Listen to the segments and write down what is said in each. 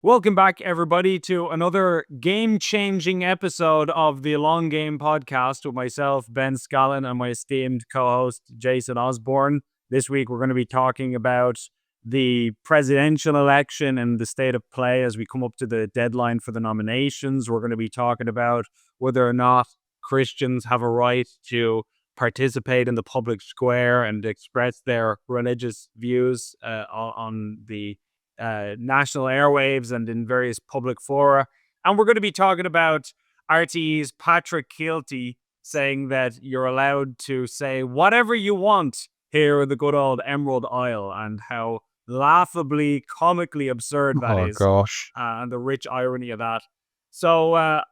Welcome back, everybody, to another game-changing episode of the Long Game Podcast with myself, Ben Scallon, and my esteemed co-host, Jason Osborne. This week, we're going to be talking about the presidential election and the state of play as we come up to the deadline for the nominations. We're going to be talking about whether or not Christians have a right to participate in the public square and express their religious views on the national airwaves and in various public fora. And we're going to be talking about RTE's Patrick Kielty saying that you're allowed to say whatever you want here in the good old Emerald Isle and how laughably, comically absurd that Oh is, gosh. and the rich irony of that. So, I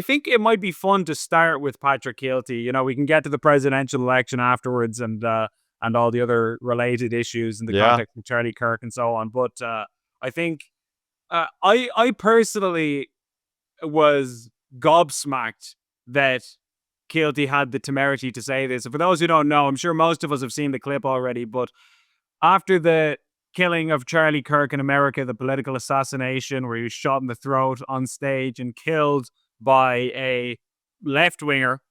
think it might be fun to start with Patrick Kielty. We can get to the presidential election afterwards and all the other related issues in the Yeah. context of Charlie Kirk and so on. But I think I personally was gobsmacked that Kielty had the temerity to say this. For those who don't know, I'm sure most of us have seen the clip already, but after the killing of Charlie Kirk in America, the political assassination where he was shot in the throat on stage and killed by a left-winger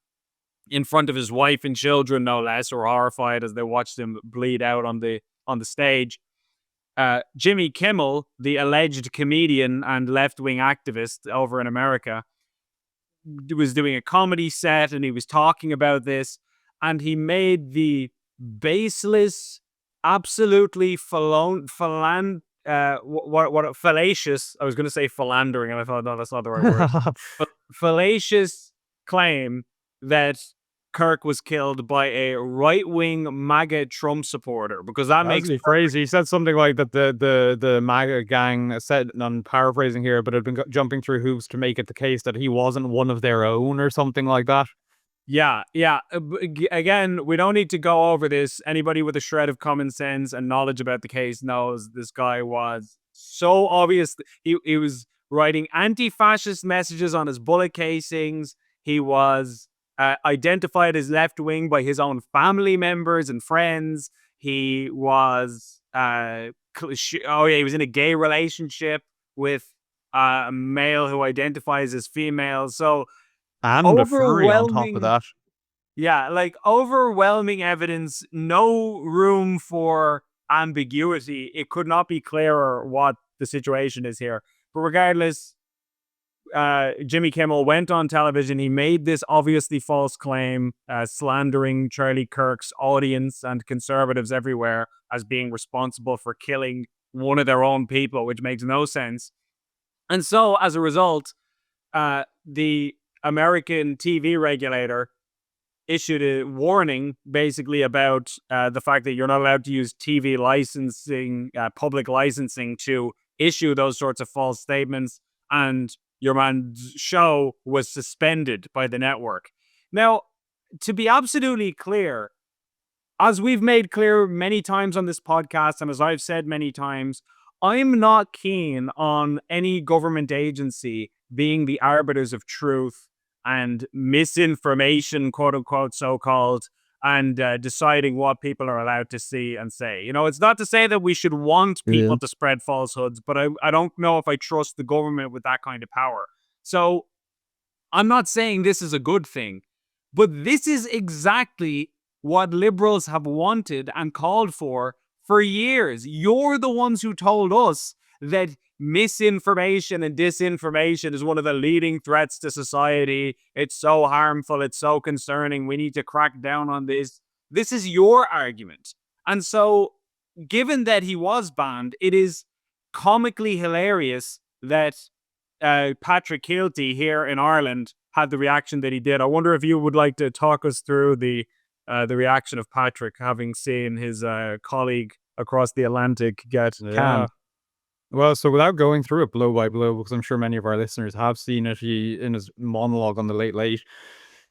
in front of his wife and children, no less, who were horrified as they watched him bleed out on the stage. Jimmy Kimmel, the alleged comedian and left-wing activist over in America, was doing a comedy set and he was talking about this, and he made the baseless, absolutely fallacious. I was going to say philandering, and I thought, no, that's not the right word. But fallacious claim that Kirk was killed by a right-wing MAGA Trump supporter, because that makes me crazy. He said something like that the MAGA gang said, and I'm paraphrasing here, but had been jumping through hoops to make it the case that he wasn't one of their own or something like that. Yeah. Again, we don't need to go over this. Anybody with a shred of common sense and knowledge about the case knows this guy was so obvious. He was writing anti-fascist messages on his bullet casings. He was identified as left-wing by his own family members and friends. He was, he was in a gay relationship with a male who identifies as female. So, and a furry on top of that. Yeah, like overwhelming evidence, no room for ambiguity. It could not be clearer what the situation is here. But regardless, Jimmy Kimmel went on television. He made this obviously false claim, slandering Charlie Kirk's audience and conservatives everywhere as being responsible for killing one of their own people, which makes no sense. And so, as a result, the American TV regulator issued a warning basically about the fact that you're not allowed to use TV licensing, public licensing, to issue those sorts of false statements. And your man's show was suspended by the network. Now, to be absolutely clear, as we've made clear many times on this podcast, and as I've said many times, I'm not keen on any government agency being the arbiters of truth and misinformation, quote unquote, so-called, and deciding what people are allowed to see and say. It's not to say that we should want people to spread falsehoods, but I don't know if I trust the government with that kind of power. So I'm not saying this is a good thing, but this is exactly what liberals have wanted and called for years. You're the ones who told us that misinformation and disinformation is one of the leading threats to society. It's so harmful. It's so concerning. We need to crack down on this. This is your argument. And so, given that he was banned, it is comically hilarious that Patrick Kielty here in Ireland had the reaction that he did. I wonder if you would like to talk us through the reaction of Patrick, having seen his colleague across the Atlantic get canned. Well, so without going through it blow by blow, because I'm sure many of our listeners have seen it, he, in his monologue on the Late Late,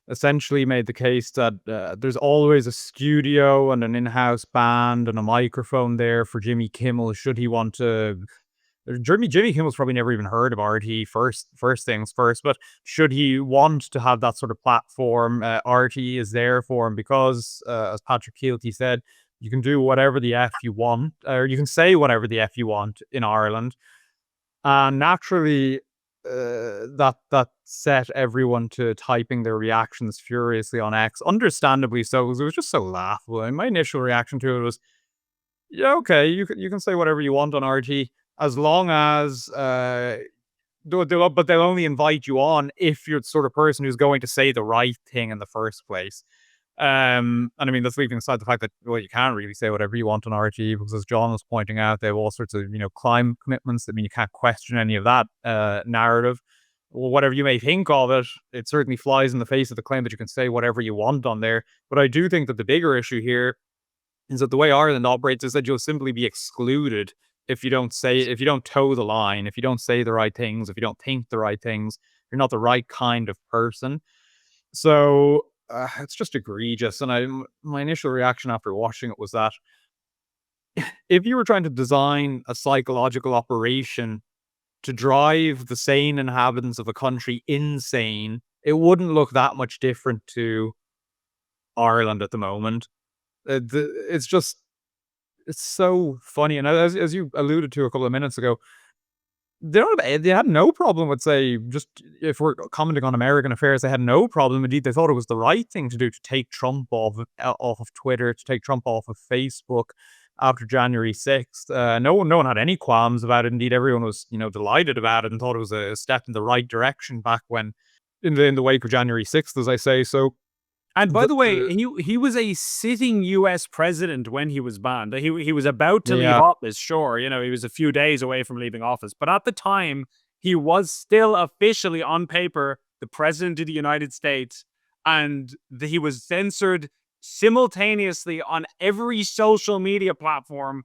essentially made the case that there's always a studio and an in-house band and a microphone there for Jimmy Kimmel should he want to. Jimmy Kimmel's probably never even heard of RT, first things first, but should he want to have that sort of platform, RT is there for him because, as Patrick Kielty said, you can do whatever the F you want, or you can say whatever the F you want in Ireland. And naturally, that set everyone to typing their reactions furiously on X, understandably so, because it was just so laughable. And my initial reaction to it was, yeah, okay, you can say whatever you want on RT, as long as but they'll only invite you on if you're the sort of person who's going to say the right thing in the first place. And I mean, that's leaving aside the fact that, well, you can't really say whatever you want on RT, because as John was pointing out, they have all sorts of, climate commitments. I mean, you can't question any of that narrative. Well, whatever you may think of it, it certainly flies in the face of the claim that you can say whatever you want on there. But I do think that the bigger issue here is that the way Ireland operates is that you'll simply be excluded if you don't toe the line, if you don't say the right things, if you don't think the right things, you're not the right kind of person. So it's just egregious. And my initial reaction after watching it was that if you were trying to design a psychological operation to drive the sane inhabitants of a country insane, it wouldn't look that much different to Ireland at the moment. It's just, it's so funny. And as you alluded to a couple of minutes ago, they had no problem with, say, just if we're commenting on American affairs, they had no problem. Indeed, they thought it was the right thing to do to take Trump off of Twitter, to take Trump off of Facebook after January 6th. No one had any qualms about it. Indeed, everyone was, delighted about it and thought it was a step in the right direction back when in the wake of January 6th, as I say. So And by the, the way, the he was a sitting U.S. president when he was banned. He was about to leave yeah, office. Sure, he was a few days away from leaving office, but at the time, he was still officially on paper the president of the United States, and he was censored simultaneously on every social media platform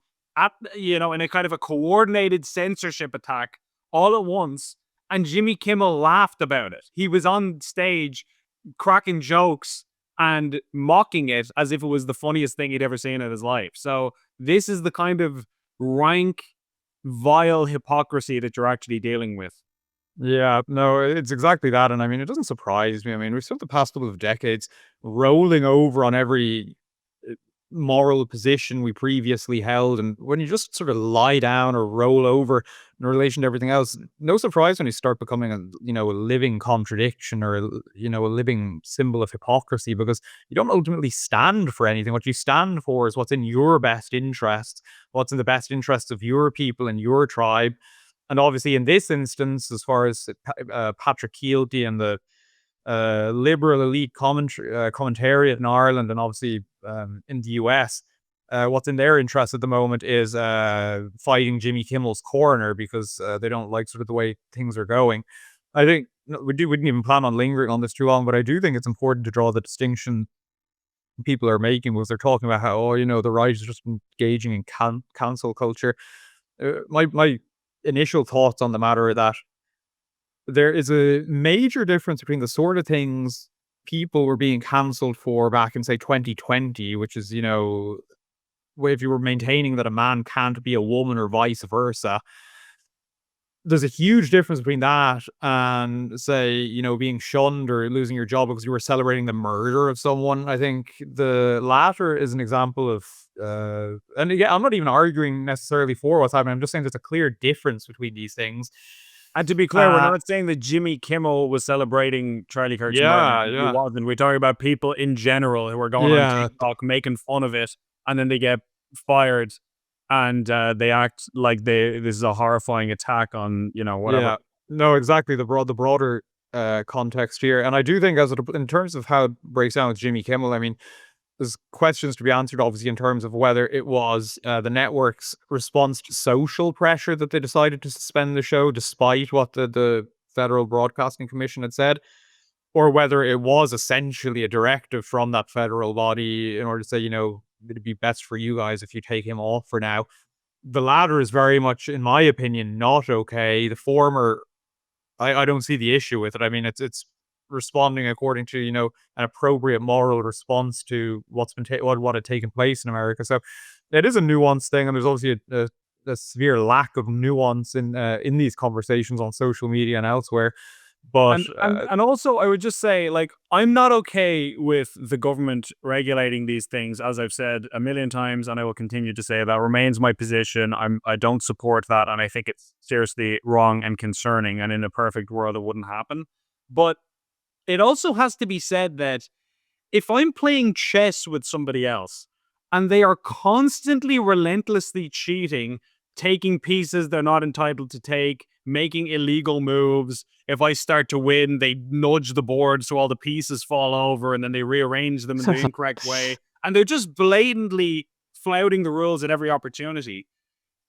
in a kind of a coordinated censorship attack all at once. And Jimmy Kimmel laughed about it. He was on stage cracking jokes and mocking it as if it was the funniest thing he'd ever seen in his life. So this is the kind of rank, vile hypocrisy that you're actually dealing with. Yeah, no, it's exactly that. And I mean, it doesn't surprise me. I mean, we've spent the past couple of decades rolling over on every uh, moral position we previously held. And when you just sort of lie down or roll over in relation to everything else, no surprise when you start becoming a living contradiction or, a living symbol of hypocrisy, because you don't ultimately stand for anything. What you stand for is what's in your best interests, what's in the best interests of your people and your tribe. And obviously, in this instance, as far as Patrick Kielty and the liberal elite commentariat in Ireland, and obviously in the US, what's in their interest at the moment is fighting Jimmy Kimmel's corner, because they don't like sort of the way things are going. I think we didn't even plan on lingering on this too long, but I do think it's important to draw the distinction people are making, because they're talking about how, the right is just engaging in cancel culture. My initial thoughts on the matter are that there is a major difference between the sort of things people were being cancelled for back in, say, 2020, which is, if you were maintaining that a man can't be a woman or vice versa. There's a huge difference between that and, say, being shunned or losing your job because you were celebrating the murder of someone. I think the latter is an example of, and again, I'm not even arguing necessarily for what's happening. I'm just saying there's a clear difference between these things. And to be clear, we're not saying that Jimmy Kimmel was celebrating Charlie Kirk's murder. He Yeah, wasn't. We're talking about people in general who are going on yeah, TikTok making fun of it, and then they get fired, and they act like this is a horrifying attack on whatever. yeah. No, exactly. The broader context here, and I do think in terms of how it breaks down with Jimmy Kimmel, I mean, there's questions to be answered, obviously, in terms of whether it was the network's response to social pressure that they decided to suspend the show, despite what the Federal Broadcasting Commission had said, or whether it was essentially a directive from that federal body in order to say, it'd be best for you guys if you take him off for now. The latter is very much, in my opinion, not okay. The former, I don't see the issue with it. I mean, it's responding according to, an appropriate moral response to what had taken place in America. So it is a nuanced thing, and there's obviously a severe lack of nuance in these conversations on social media and elsewhere. But And also, I would just say, like, I'm not okay with the government regulating these things, as I've said a million times, and I will continue to say that remains my position. I don't support that, and I think it's seriously wrong and concerning. And in a perfect world, it wouldn't happen. But it also has to be said that if I'm playing chess with somebody else and they are constantly relentlessly cheating, taking pieces they're not entitled to take, making illegal moves, if I start to win, they nudge the board so all the pieces fall over and then they rearrange them in the incorrect way. And they're just blatantly flouting the rules at every opportunity.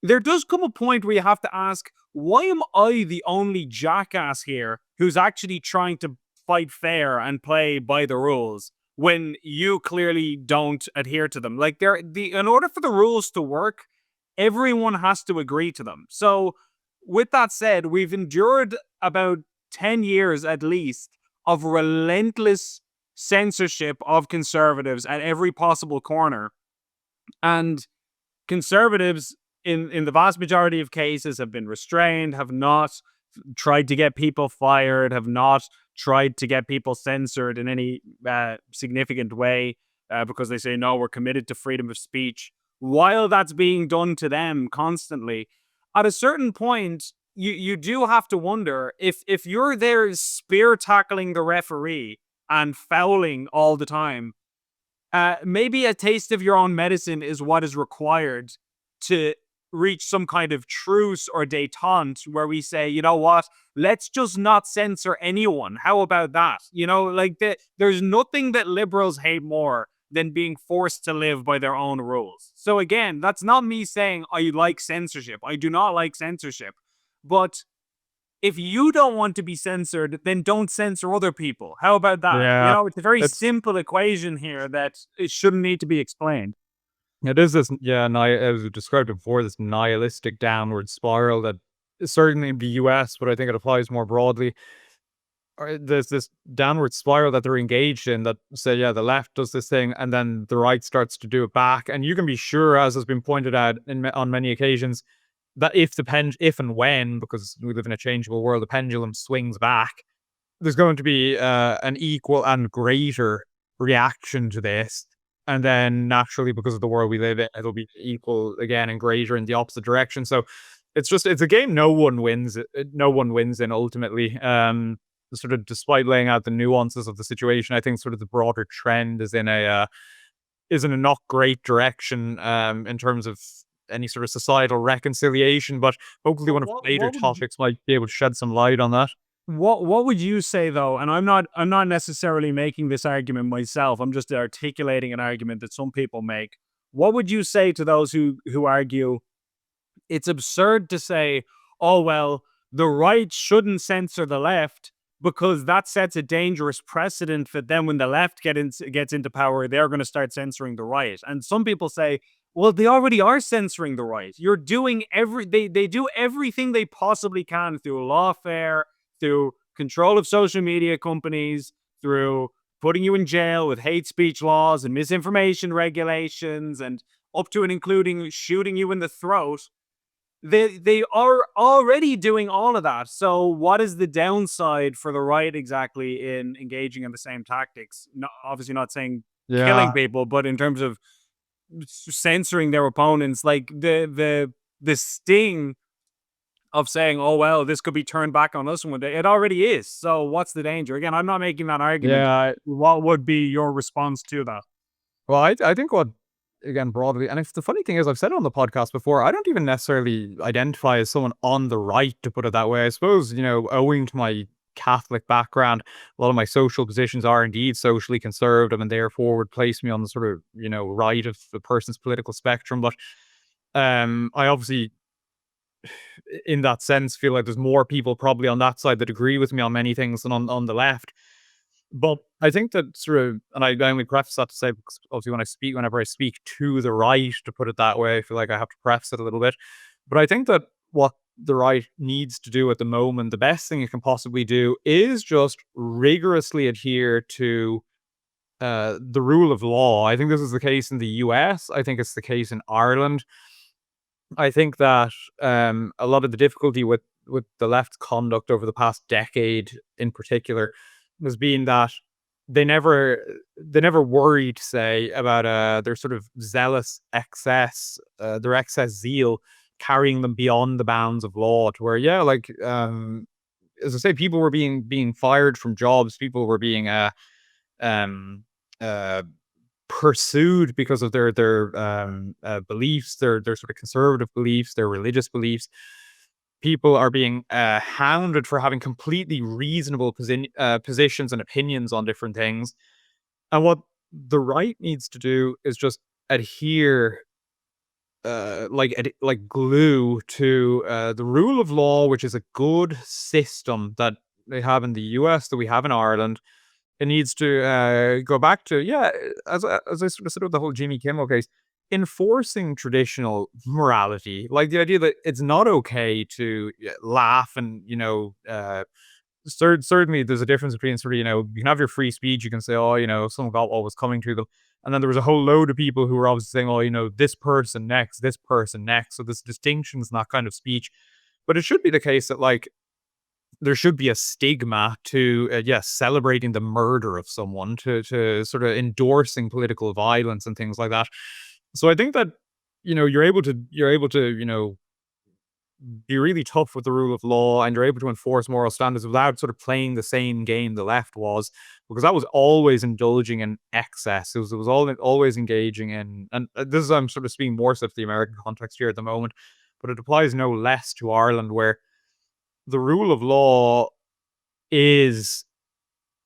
There does come a point where you have to ask, why am I the only jackass here who's actually trying to fight fair and play by the rules when you clearly don't adhere to them? Like, in order for the rules to work, everyone has to agree to them. So with that said, we've endured about 10 years at least of relentless censorship of conservatives at every possible corner. And conservatives, in the vast majority of cases, have been restrained, have not tried to get people fired, have not tried to get people censored in any significant way because they say, no, we're committed to freedom of speech. While that's being done to them constantly, at a certain point, you do have to wonder if you're there spear tackling the referee and fouling all the time, maybe a taste of your own medicine is what is required to reach some kind of truce or detente where we say, you know what, let's just not censor anyone. How about that? Like, there's nothing that liberals hate more than being forced to live by their own rules. So again, that's not me saying I like censorship. I do not like censorship. But if you don't want to be censored, then don't censor other people. How about that? yeah, It's a very it's simple equation here that it shouldn't need to be explained. it is this, yeah, as we described it before, this nihilistic downward spiral that is certainly in the US, but I think it applies more broadly. There's this downward spiral that they're engaged in that say, yeah, the left does this thing and then the right starts to do it back. And you can be sure, as has been pointed out on many occasions, that if and when, because we live in a changeable world, the pendulum swings back, there's going to be an equal and greater reaction to this. And then naturally, because of the world we live in, it'll be equal again and greater in the opposite direction. So it's a game no one wins. No one wins in ultimately. Sort of despite laying out the nuances of the situation, I think sort of the broader trend is in a not great direction in terms of any sort of societal reconciliation. But hopefully, But one of the later topics might be able to shed some light on that. what would you say though? And I'm not necessarily making this argument myself. I'm just articulating an argument that some people make. What would you say to those who argue it's absurd to say, oh, well, the right shouldn't censor the left because that sets a dangerous precedent that then when the left gets into power, they're going to start censoring the right. And some people say, well, they already are censoring the right. You're doing they do everything they possibly can through lawfare, through control of social media companies, through putting you in jail with hate speech laws and misinformation regulations, and up to and including shooting you in the throat. They are already doing all of that. So what is the downside for the right exactly in engaging in the same tactics? Obviously not saying killing Yeah, people, but in terms of censoring their opponents, like the sting of saying, oh well, this could be turned back on us one day. It already is. So what's the danger? Again, I'm not making that argument. yeah. What would be your response to that? Well, I think what, again, broadly, and if the funny thing is, I've said it on the podcast before, I don't even necessarily identify as someone on the right, to put it that way. I suppose, owing to my Catholic background, a lot of my social positions are indeed socially conservative and therefore would place me on the sort of, right of the person's political spectrum. But I obviously, in that sense, feel like there's more people probably on that side that agree with me on many things than on the left. But I think that sort of, and I only preface that to say, because obviously whenever I speak to the right, to put it that way, I feel like I have to preface it a little bit. But I think that what the right needs to do at the moment, the best thing it can possibly do, is just rigorously adhere to the rule of law. I think this is the case in the US. I think it's the case in Ireland. I think that a lot of the difficulty with the left's conduct over the past decade in particular has been that they never worried, say, about their sort of zealous excess, their excess zeal carrying them beyond the bounds of law to where, yeah, like, as I say, people were being fired from jobs, people were being um uh pursued because of their beliefs, their sort of conservative beliefs, their religious beliefs. People are being hounded for having completely reasonable positions and opinions on different things. And what the right needs to do is just adhere, like glue to the rule of law, which is a good system that they have in the US, that we have in Ireland. It needs to go back to, yeah, as I sort of said with the whole Jimmy Kimmel case, enforcing traditional morality, like the idea that it's not okay to laugh and, certainly there's a difference between sort of, you can have your free speech, you can say, oh, someone got what was coming to them. And then there was a whole load of people who were obviously saying, oh, this person next, this person next. So this distinction is not kind of speech. But it should be the case that, like, there should be a stigma to, yes, celebrating the murder of someone, to sort of endorsing political violence and things like that. So I think that, you're able to, be really tough with the rule of law, and you're able to enforce moral standards without sort of playing the same game the left was, because that was always indulging in excess. It was always engaging in, and this is, I'm sort of speaking more so to the American context here at the moment, but it applies no less to Ireland, where the rule of law is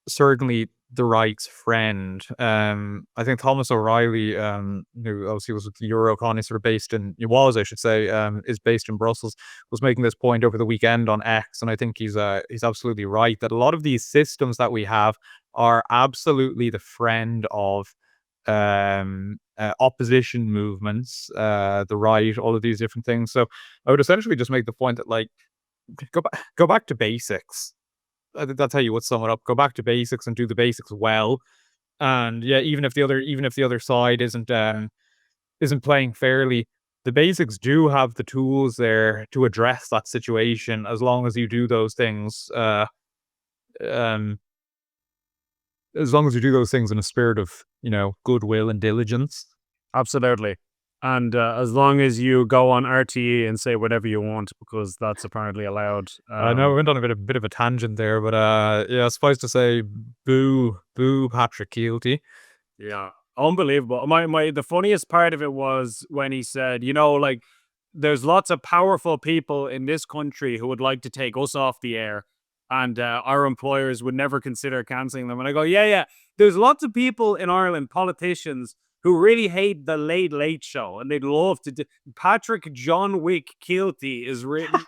certainly the right's friend. I think Thomas O'Reilly, who obviously was with the Eurocon, is sort of based in, he was, I should say, is based in Brussels, was making this point over the weekend on X, and I think he's absolutely right that a lot of these systems that we have are absolutely the friend of opposition movements, the right, all of these different things. So I would essentially just make the point that, like, go back to basics. I think that's how you would sum it up. Go back to basics and do the basics well. And yeah, even if the other side isn't playing fairly, the basics do have the tools there to address that situation, as long as you do those things. Um, as long as you do those things in a spirit of, goodwill and diligence. Absolutely. And as long as you go on RTE and say whatever you want, because that's apparently allowed. I know we went on a bit of a tangent there, but yeah, suffice to say, boo, Patrick Kielty. Yeah, unbelievable. The funniest part of it was when he said, like, there's lots of powerful people in this country who would like to take us off the air, and our employers would never consider canceling them. And I go, yeah. There's lots of people in Ireland, politicians, who really hate the Late Late Show, and they'd love to do. Patrick John Wick Kielty is written.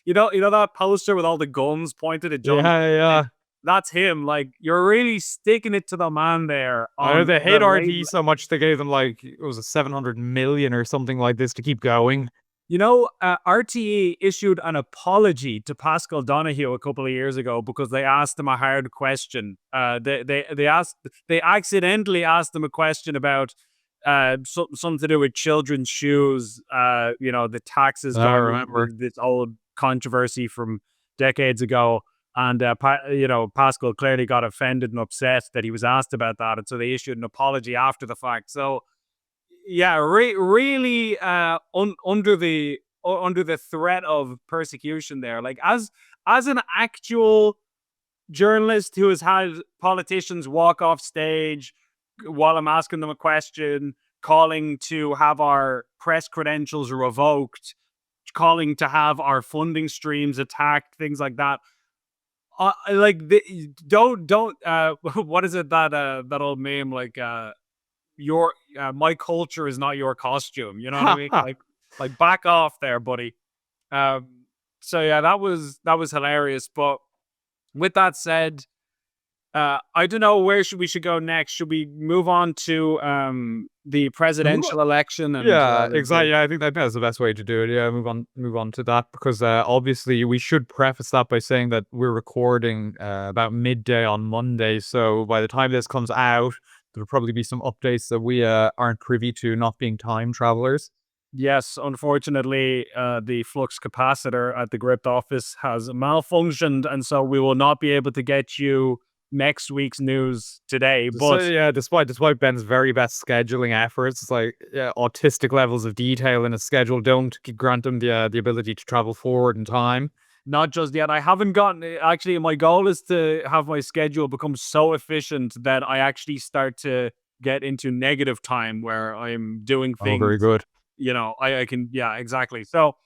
You know that poster with all the guns pointed at John. Yeah. That's him. Like, you're really sticking it to the man there. I know they hate the RT so much they gave them, like, it was a 700 million or something like this to keep going. RTE issued an apology to Pascal Donahue a couple of years ago because they asked him a hard question. They accidentally asked him a question about something to do with children's shoes. The taxes. I remember this old controversy from decades ago. And, Pascal clearly got offended and upset that he was asked about that. And so they issued an apology after the fact. So, yeah, really under the threat of persecution there. Like, as an actual journalist who has had politicians walk off stage while I'm asking them a question, calling to have our press credentials revoked, calling to have our funding streams attacked, things like that. Don't what is it that old meme, like, your my culture is not your costume, you know what I mean? Like back off there, buddy. So yeah, that was hilarious. But with that said, I don't know where we should go next. Should we move on to the presidential election? And yeah, exactly. Yeah, I think that's the best way to do it. Yeah, move on to that, because obviously we should preface that by saying that we're recording about midday on Monday. So by the time this comes out, there'll probably be some updates that we aren't privy to, not being time travelers. Yes, unfortunately, the flux capacitor at the Gript office has malfunctioned, and so we will not be able to get you next week's news today. So But yeah, despite Ben's very best scheduling efforts, it's like yeah, autistic levels of detail in his schedule don't grant him the ability to travel forward in time. not just yet. I haven't gotten. Actually, my goal is to have my schedule become so efficient that I actually start to get into negative time where I'm doing Oh, very things. good. I can. Yeah, exactly. So,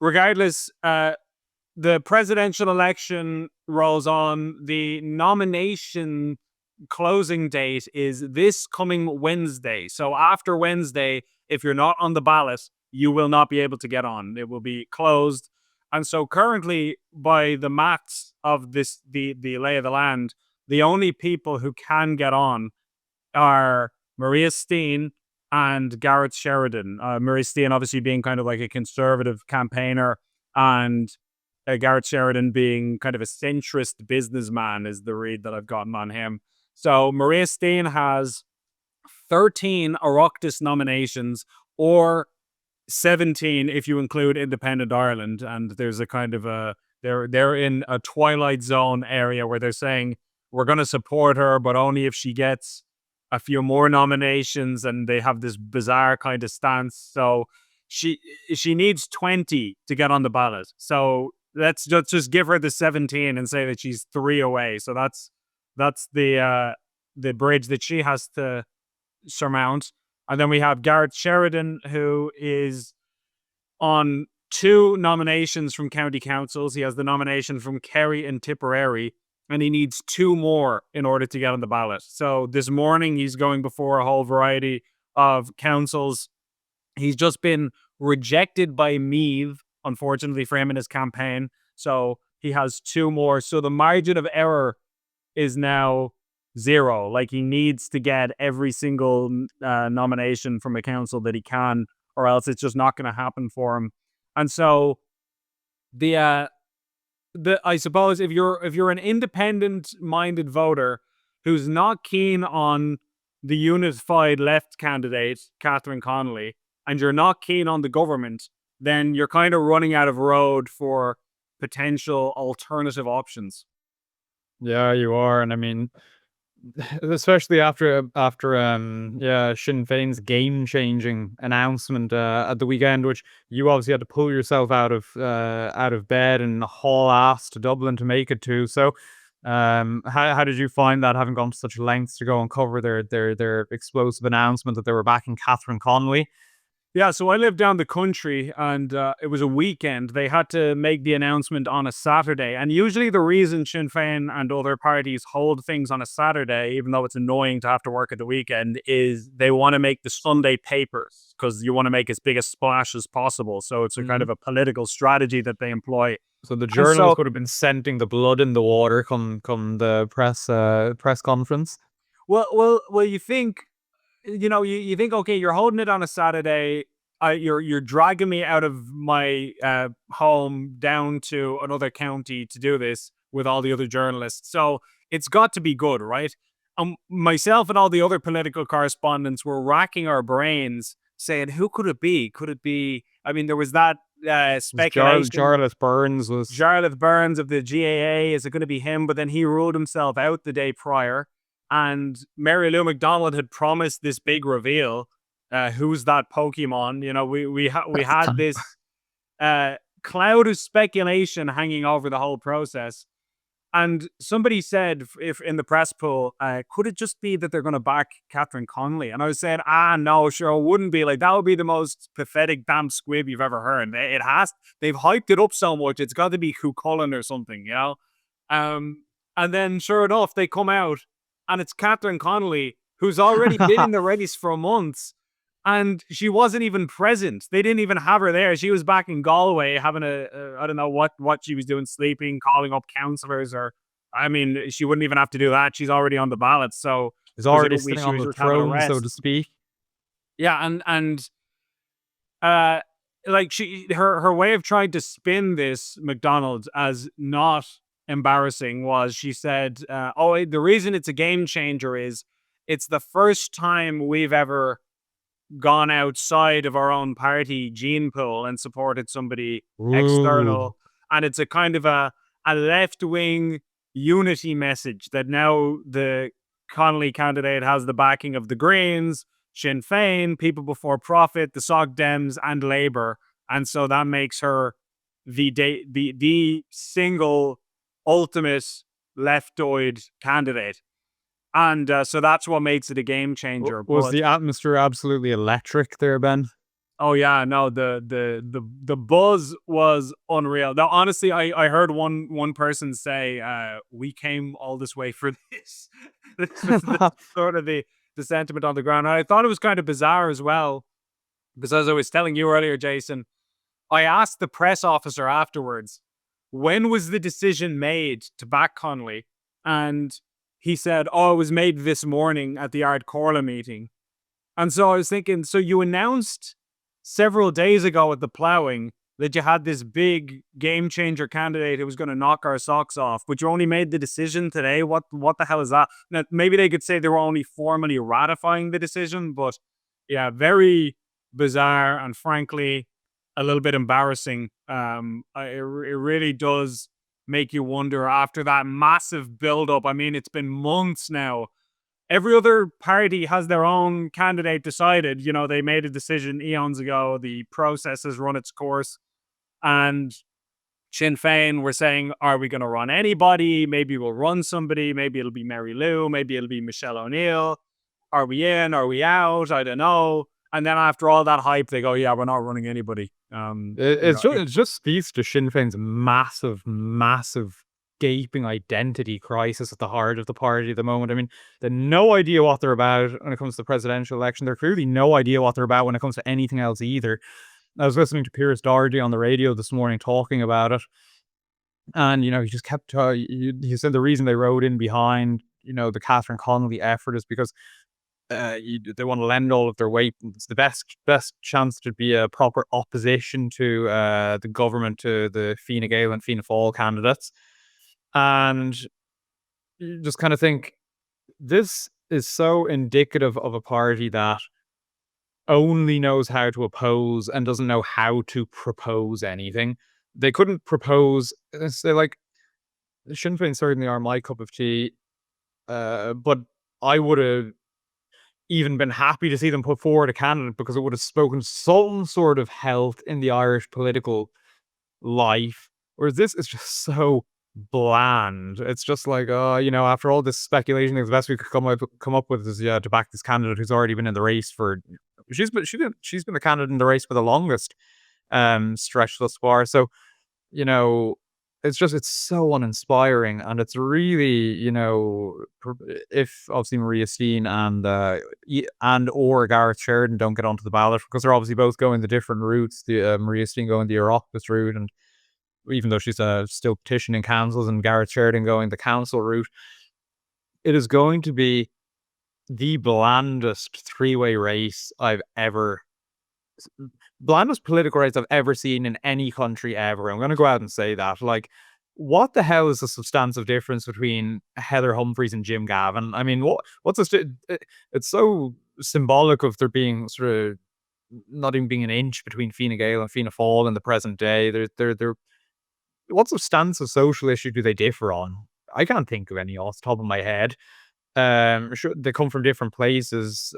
regardless, the presidential election rolls on. The nomination closing date is this coming Wednesday. So after Wednesday, if you're not on the ballot, you will not be able to get on. It will be closed. And so currently, by the maths of the lay of the land, the only people who can get on are Maria Steen and Garrett Sheridan. Maria Steen obviously being kind of like a conservative campaigner, and Garrett Sheridan being kind of a centrist businessman is the read that I've gotten on him. So Maria Steen has 13 Oireachtas nominations, or 17 if you include Independent Ireland. And there's a kind of a they're in a twilight zone area where they're saying we're going to support her, but only if she gets a few more nominations. And they have this bizarre kind of stance. So she she needs 20 to get on the ballot. So let's just give her the 17 and say that she's three away. So that's the bridge that she has to surmount. And then we have Garrett Sheridan, who is on two nominations from county councils. He has the nomination from Kerry and Tipperary, and he needs two more in order to get on the ballot. So this morning, he's going before a whole variety of councils. He's just been rejected by Meath, unfortunately for him in his campaign. So he has two more. So the margin of error is now zero. Like he needs to get every single nomination from a council that he can, or else it's just not going to happen for him. And so the I suppose if you're an independent minded voter who's not keen on the unified left candidate Catherine Connolly, and you're not keen on the government, then you're kind of running out of road for potential alternative options. Yeah, you are, and I mean, especially after yeah, Sinn Féin's game changing announcement at the weekend, which you obviously had to pull yourself out of bed and haul ass to Dublin to make it to. So, how did you find that, having gone to such lengths to go and cover their explosive announcement that they were backing Catherine Connolly? Yeah, so I live down the country, and it was a weekend. They had to make the announcement on a Saturday. And usually the reason Sinn Féin and other parties hold things on a Saturday, even though it's annoying to have to work at the weekend, is they want to make the Sunday papers because you want to make as big a splash as possible. So it's a kind of a political strategy that they employ. So the And so, journalists would have been scenting the blood in the water come the press conference. well, you think you think, okay, you're holding it on a Saturday. You're dragging me out of my home down to another county to do this with all the other journalists. So it's got to be good, right? Myself and all the other political correspondents were racking our brains saying, who could it be? Could it be? I mean, there was that speculation. Jarlath Burns was Jarlath Burns of the GAA, is it going to be him? But then he ruled himself out the day prior. And Mary Lou McDonald had promised this big reveal. Who's that Pokemon? We had this cloud of speculation hanging over the whole process. And somebody said, if in the press pool, could it just be that they're going to back Catherine Connolly? And I was saying, no, sure, it wouldn't be. Like, that would be the most pathetic damn squib you've ever heard. They've hyped it up so much, it's got to be Hugh Cullen or something, you know? And then, sure enough, they come out, and it's Catherine Connolly, who's already been in the race for months. And she wasn't even present. They didn't even have her there. She was back in Galway having I don't know what she was doing, sleeping, calling up councillors, or, I mean, she wouldn't even have to do that. She's already on the ballot. So is already presumably sitting she on was the just having a throne, so to rest. speak. Yeah. And uh, like her way of trying to spin this McDonald's as not embarrassing was, she said, the reason it's a game changer is it's the first time we've ever gone outside of our own party gene pool and supported somebody Ooh. external. And it's a kind of a left wing unity message that now the Connolly candidate has the backing of the Greens, Sinn Féin, People Before Profit, the Sog Dems, and Labour. And so that makes her the single ultimate leftoid candidate. And so that's what makes it a game changer. Was But the atmosphere absolutely electric there, Ben? oh yeah, no, the buzz was unreal. Now, honestly, I heard one person say, "We came all this way for this." This is sort of the sentiment on the ground. And I thought it was kind of bizarre as well, because as I was telling you earlier, Jason, I asked the press officer afterwards, when was the decision made to back Connolly? And he said, "Oh, it was made this morning at the Ard Corla meeting." And so I was thinking, so you announced several days ago at the ploughing that you had this big game changer candidate who was going to knock our socks off, but you only made the decision today. What the hell is that? Now, maybe they could say they were only formally ratifying the decision, but yeah, very bizarre and frankly a little bit embarrassing. It really does make you wonder after that massive build up. I mean, it's been months now. Every other party has their own candidate decided. You know, they made a decision eons ago. The process has run its course. And Sinn Féin were saying, are we going to run anybody? Maybe we'll run somebody. Maybe it'll be Mary Lou. Maybe it'll be Michelle O'Neill. Are we in? Are we out? I don't know. And then after all that hype, they go, yeah, we're not running anybody. It just speaks to Sinn Féin's massive gaping identity crisis at the heart of the party at the moment. I mean, they've no idea what they're about when it comes to the presidential election. They're clearly no idea what they're about when it comes to anything else either. I was listening to Piers Doherty on the radio this morning talking about it. And, he just kept, he said the reason they rode in behind, the Catherine Connolly effort is because they want to lend all of their weight. It's the best chance to be a proper opposition to the government, to the Fine Gael and Fianna Fáil candidates. And you just kind of think this is so indicative of a party that only knows how to oppose and doesn't know how to propose anything. They couldn't propose. They like Sinn Féin certainly are my cup of tea, but I would have even been happy to see them put forward a candidate because it would have spoken some sort of health in the Irish political life. Whereas this is just so bland. It's just like, after all this speculation, the best we could come up with is to back this candidate who's already been in the race for. She's been the candidate in the race for the longest stretch thus far. So, it's so uninspiring, and it's really, if obviously Maria Steen and or Gareth Sheridan don't get onto the ballot, because they're obviously both going the different routes. The Maria Steen going the Oireachtas route, and even though she's still petitioning councils, and Gareth Sheridan going the council route, it is going to be the blandest three-way race blandest political race I've ever seen in any country ever. I'm going to go out and say that. Like, what the hell is the substantive difference between Heather Humphreys and Jim Gavin? I mean, what's it's so symbolic of there being sort of not even being an inch between Fine Gael and Fianna Fáil in the present day. They're what substantive social issue do they differ on? I can't think of any off the top of my head. Sure, they come from different places,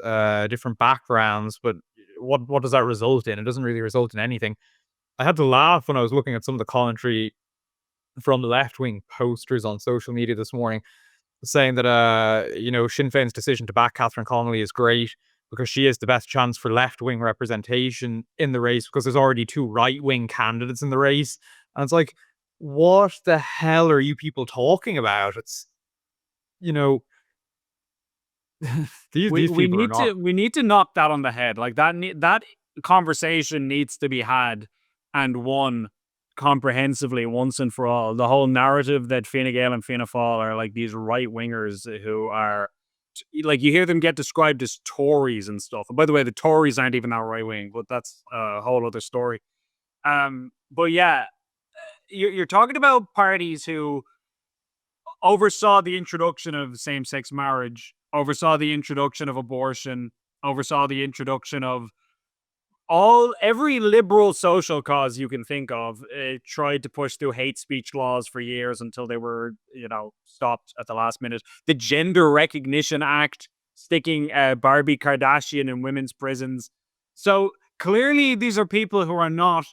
different backgrounds, but what does that result in? It doesn't really result in anything. I had to laugh when I was looking at some of the commentary from the left-wing posters on social media this morning, saying that Sinn Féin's decision to back Catherine Connolly is great because she is the best chance for left-wing representation in the race because there's already two right-wing candidates in the race. And it's like, what the hell are you people talking about? It's, these people are not. We need to knock that on the head. Like that conversation needs to be had and won comprehensively once and for all. The whole narrative that Fine Gael and Fianna Fáil are like these right wingers who are like, you hear them get described as Tories and stuff. And by the way, the Tories aren't even that right wing, but that's a whole other story. But yeah, you're talking about parties who oversaw the introduction of same-sex marriage, oversaw the introduction of abortion, oversaw the introduction of every liberal social cause you can think of. It tried to push through hate speech laws for years until they were, stopped at the last minute. The Gender Recognition Act, sticking Barbie Kardashian in women's prisons. So clearly, these are people who are not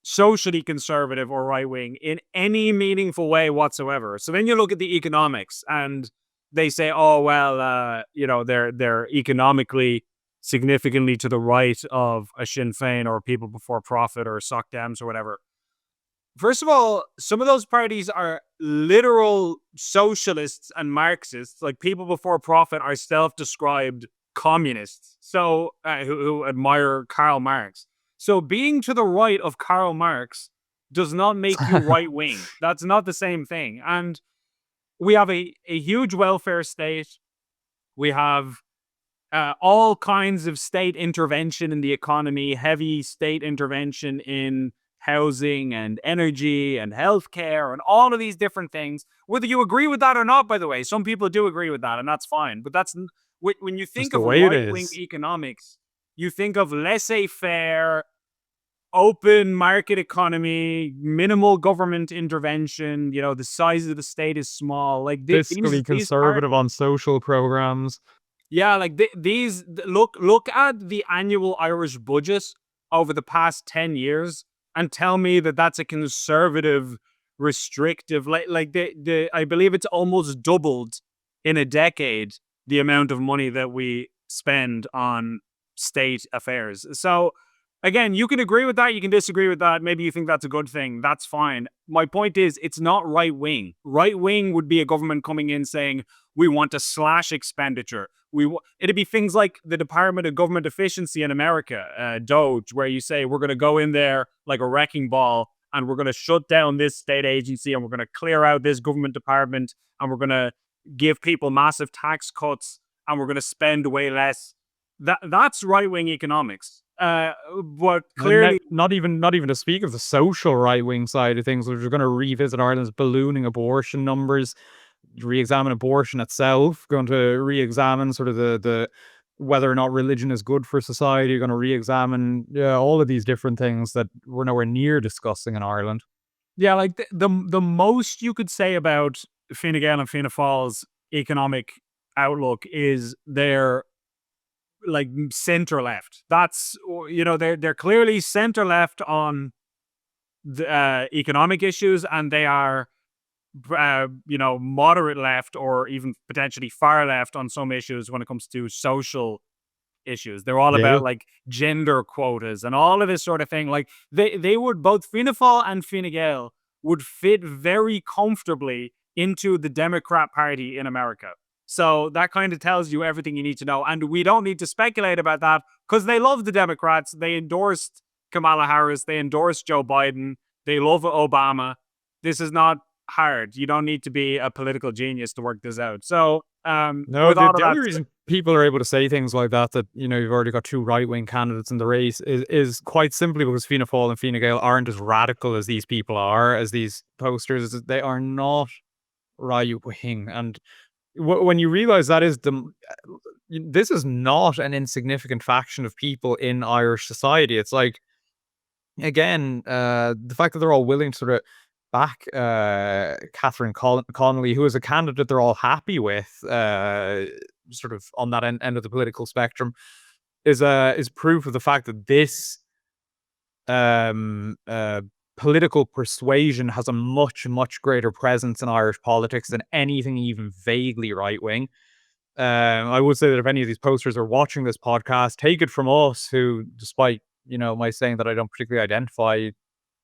socially conservative or right wing in any meaningful way whatsoever. So then you look at the economics, and they say, "Oh well, they're economically significantly to the right of a Sinn Féin or People Before Profit or Soc Dems or whatever." First of all, some of those parties are literal socialists and Marxists. Like People Before Profit are self-described communists, so who admire Karl Marx. So being to the right of Karl Marx does not make you right wing. That's not the same thing. And we have a huge welfare state. We have all kinds of state intervention in the economy, heavy state intervention in housing and energy and healthcare and all of these different things. Whether you agree with that or not, by the way, some people do agree with that, and that's fine. But when you Just think the of way it right wing is. economics, you think of laissez-faire, open market economy, minimal government intervention. The size of the state is small. Like Fiscally these are. conservative on social programs. Yeah, like look at the annual Irish budget over the past 10 years and tell me that that's a conservative, restrictive, like the I believe it's almost doubled in a decade the amount of money that we spend on state affairs. So again, you can agree with that, you can disagree with that. Maybe you think that's a good thing. That's fine. My point is, it's not right wing. Right wing would be a government coming in saying, we want to slash expenditure. It'd be things like the Department of Government Efficiency in America, DOGE, where you say we're going to go in there like a wrecking ball and we're going to shut down this state agency and we're going to clear out this government department and we're going to give people massive tax cuts and we're going to spend way less. That's right wing economics. But clearly, not even to speak of the social right wing side of things, which we're going to revisit Ireland's ballooning abortion numbers, re-examine abortion itself, going to re-examine sort of the whether or not religion is good for society. You're going to re-examine all of these different things that we're nowhere near discussing in Ireland. Yeah, like the most you could say about Fine Gael and Fianna Fáil's economic outlook is their like center left. That's they're clearly center left on the economic issues, and they are moderate left or even potentially far left on some issues when it comes to social issues. They're all Yeah. about like gender quotas and all of this sort of thing. Like they would, both Fianna Fáil and Fine Gael would fit very comfortably into the Democrat Party in America. So that kind of tells you everything you need to know. And we don't need to speculate about that because they love the Democrats. They endorsed Kamala Harris. They endorsed Joe Biden. They love Obama. This is not hard. You don't need to be a political genius to work this out. So No, with all of the that, only reason people are able to say things like that you've already got two right wing candidates in the race is quite simply because Fianna Fáil and Fine Gael aren't as radical as these people are, as these posters. They are not right wing, and when you realize that this is not an insignificant faction of people in Irish society. It's like, again, the fact that they're all willing to sort of back Catherine Connolly, who is a candidate they're all happy with, sort of on that end of the political spectrum, is proof of the fact that this political persuasion has a much, much greater presence in Irish politics than anything even vaguely right wing. I would say that if any of these posters are watching this podcast, take it from us, who, despite my saying that I don't particularly identify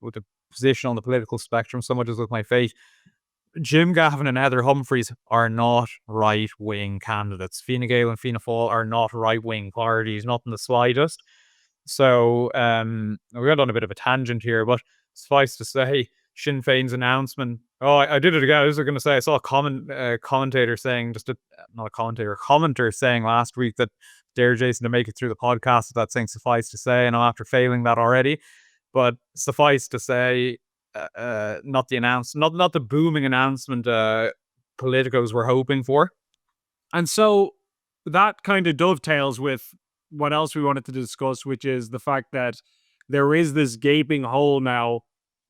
with the position on the political spectrum so much as with my faith, Jim Gavin and Heather Humphreys are not right wing candidates. Fine Gael and Fianna Fáil are not right wing parties, not in the slightest. So we got on a bit of a tangent here, but suffice to say, Sinn Féin's announcement. Oh, I did it again. I was going to say I saw a commentator saying, not a commentator, a commenter saying last week that dare Jason to make it through the podcast without saying suffice to say, and I'm after failing that already. But suffice to say, not the booming announcement politicos were hoping for. and so that kind of dovetails with what else we wanted to discuss, which is the fact that there is this gaping hole now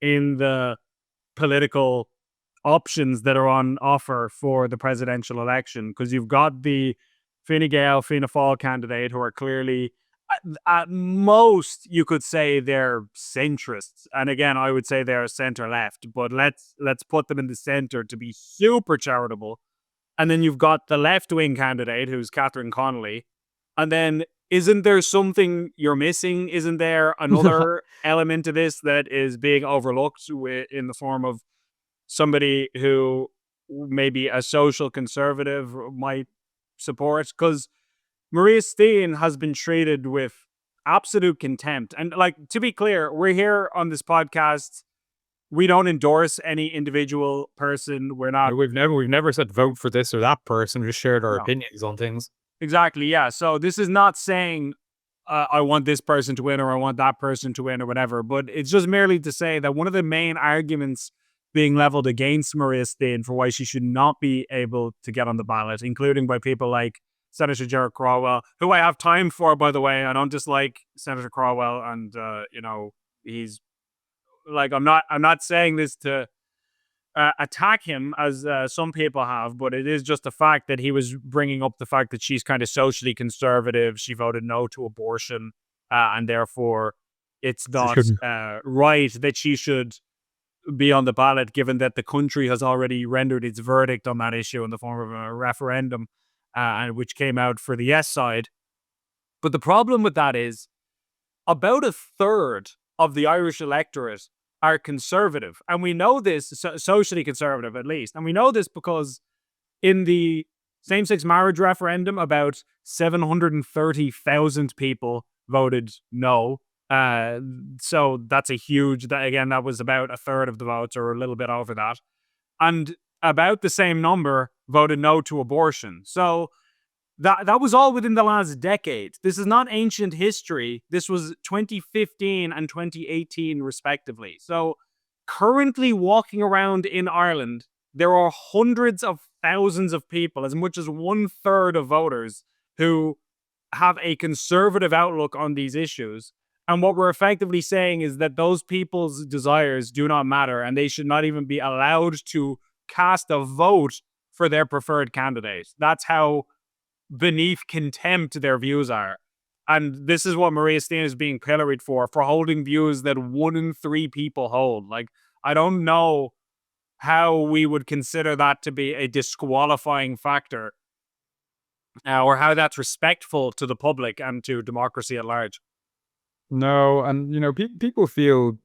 in the political options that are on offer for the presidential election, because you've got the Fine Gael, Fianna Fáil candidate who are clearly, at most, you could say they're centrists, and again, I would say they're centre left. But let's put them in the centre to be super charitable. And then you've got the left wing candidate, who's Catherine Connolly, and then isn't there something you're missing? Isn't there another element to this that is being overlooked in the form of somebody who maybe a social conservative might support? Because Maria Steen has been treated with absolute contempt. And like, to be clear, we're here on this podcast. We don't endorse any individual person. We're not. We've never said vote for this or that person. We just shared our No. opinions on things. Exactly. Yeah. So this is not saying I want this person to win or I want that person to win or whatever. But it's just merely to say that one of the main arguments being leveled against Maria Steen for why she should not be able to get on the ballot, including by people like Senator Gerard Crowell, who I have time for, by the way. I don't dislike Senator Crowell, and he's like, I'm not saying this to attack him as some people have, but it is just a fact that he was bringing up the fact that she's kind of socially conservative. She voted no to abortion, and therefore it's not right that she should be on the ballot, given that the country has already rendered its verdict on that issue in the form of a referendum, which came out for the yes side. But the problem with that is about a third of the Irish electorate are conservative. And we know this, socially conservative at least. And we know this because in the same-sex marriage referendum, about 730,000 people voted no. So that's a huge, that was about a third of the votes, or a little bit over that. And about the same number voted no to abortion. So that was all within the last decade. This is not ancient history. This was 2015 and 2018, respectively. So currently walking around in Ireland, there are hundreds of thousands of people, as much as 1/3 of voters, who have a conservative outlook on these issues. And what we're effectively saying is that those people's desires do not matter, and they should not even be allowed to cast a vote for their preferred candidate. That's how beneath contempt their views are. And this is what Maria Steen is being pilloried for holding views that 1 in 3 people hold. Like, I don't know how we would consider that to be a disqualifying factor, or how that's respectful to the public and to democracy at large. No, and people feel,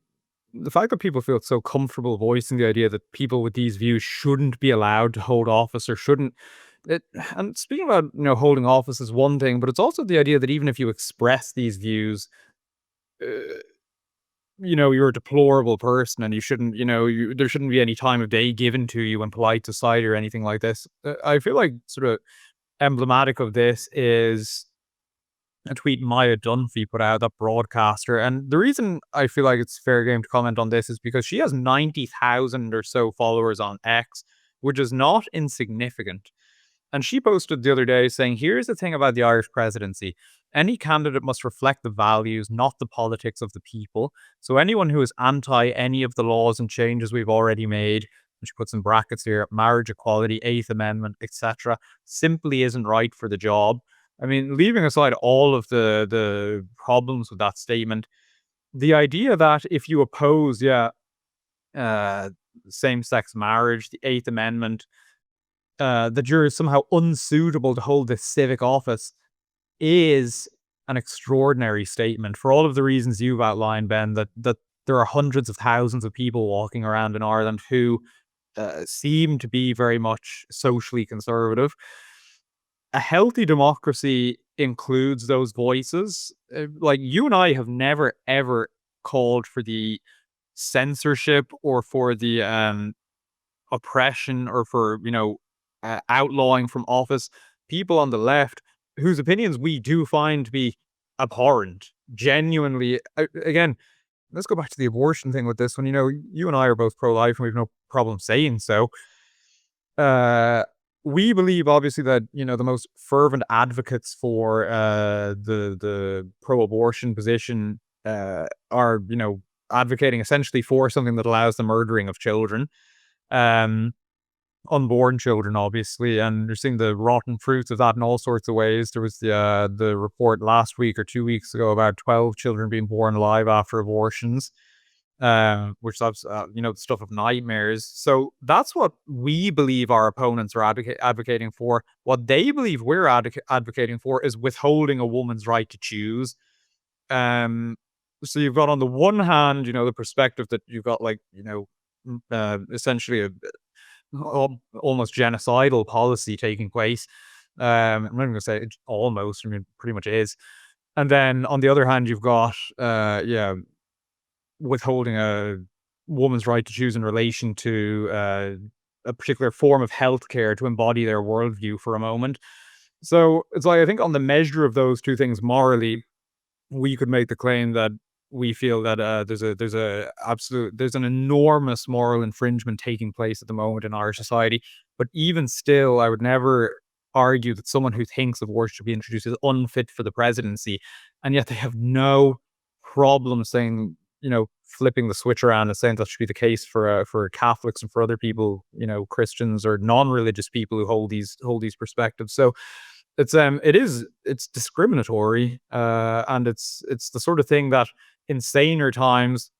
the fact that people feel so comfortable voicing the idea that people with these views shouldn't be allowed to hold office, or shouldn't. And speaking about holding office is one thing, but it's also the idea that even if you express these views, you're a deplorable person, and you shouldn't, there shouldn't be any time of day given to you in polite society or anything like this. I feel like sort of emblematic of this is a tweet Maya Dunphy put out, that broadcaster. And the reason I feel like it's fair game to comment on this is because she has 90,000 or so followers on X, which is not insignificant. And she posted the other day saying, here's the thing about the Irish presidency. Any candidate must reflect the values, not the politics of the people. So anyone who is anti any of the laws and changes we've already made, and she puts in brackets here, marriage equality, 8th Amendment, etc., simply isn't right for the job. I mean, leaving aside all of the problems with that statement, the idea that if you oppose, same-sex marriage, the 8th Amendment, that you're somehow unsuitable to hold this civic office is an extraordinary statement for all of the reasons you've outlined, Ben, that there are hundreds of thousands of people walking around in Ireland who seem to be very much socially conservative. A healthy democracy includes those voices. Like, you and I have never, ever called for the censorship or for the oppression or for, outlawing from office people on the left whose opinions we do find to be abhorrent. Genuinely, again, let's go back to the abortion thing with this one. You and I are both pro-life, and we've no problem saying so. we believe obviously that, the most fervent advocates for the pro-abortion position are, advocating essentially for something that allows the murdering of children. Um Unborn children, obviously, and you're seeing the rotten fruits of that in all sorts of ways. There was the report last week or 2 weeks ago about 12 children being born alive after abortions, which is the stuff of nightmares. So that's what we believe our opponents are advocating for. What they believe we're advocating for is withholding a woman's right to choose. So you've got on the one hand, the perspective that you've got essentially a almost genocidal policy taking place. I'm not even gonna say it almost, I mean, pretty much is. And then on the other hand, you've got, withholding a woman's right to choose in relation to a particular form of healthcare to embody their worldview for a moment. So it's like, I think on the measure of those two things morally, we could make the claim that we feel that there's an enormous moral infringement taking place at the moment in our society. But even still, I would never argue that someone who thinks abortion should be introduced is unfit for the presidency, and yet they have no problem saying, flipping the switch around and saying that should be the case for Catholics and for other people, Christians or non-religious people who hold these perspectives. So it's discriminatory, and it's the sort of thing that in saner times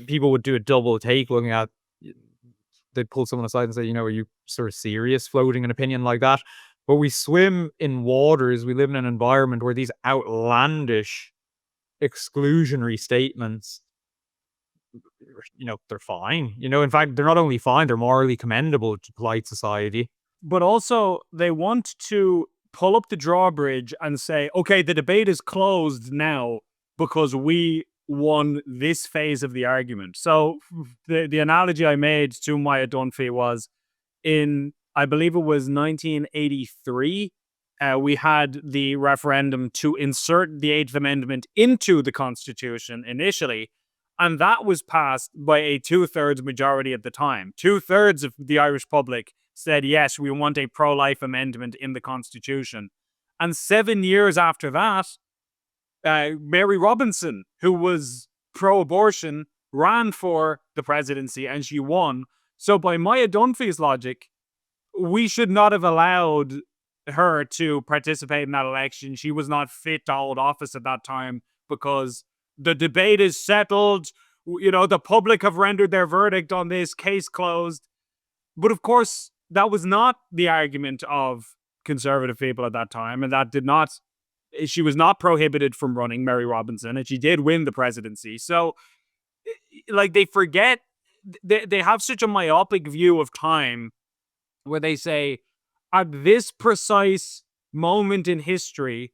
people would do a double take looking at. They'd pull someone aside and say, are you sort of serious floating an opinion like that? But we swim in waters, we live in an environment where these outlandish exclusionary statements, they're fine. In fact, they're not only fine, they're morally commendable to polite society. But also, they want to pull up the drawbridge and say, okay, the debate is closed now because we won this phase of the argument. So the analogy I made to Maya Dunphy was in, I believe it was 1983, we had the referendum to insert the Eighth Amendment into the Constitution initially, and that was passed by a 2/3 majority at the time. 2/3 of the Irish public said, yes, we want a pro-life amendment in the Constitution. And 7 years after that, Mary Robinson, who was pro-abortion, ran for the presidency and she won. So by Maya Dunphy's logic, we should not have allowed her to participate in that election. She was not fit to hold office at that time because the debate is settled. The public have rendered their verdict on this, case closed. But of course, that was not the argument of conservative people at that time, and she was not prohibited from running, Mary Robinson, and she did win the presidency. So, they forget, they have such a myopic view of time where they say, at this precise moment in history,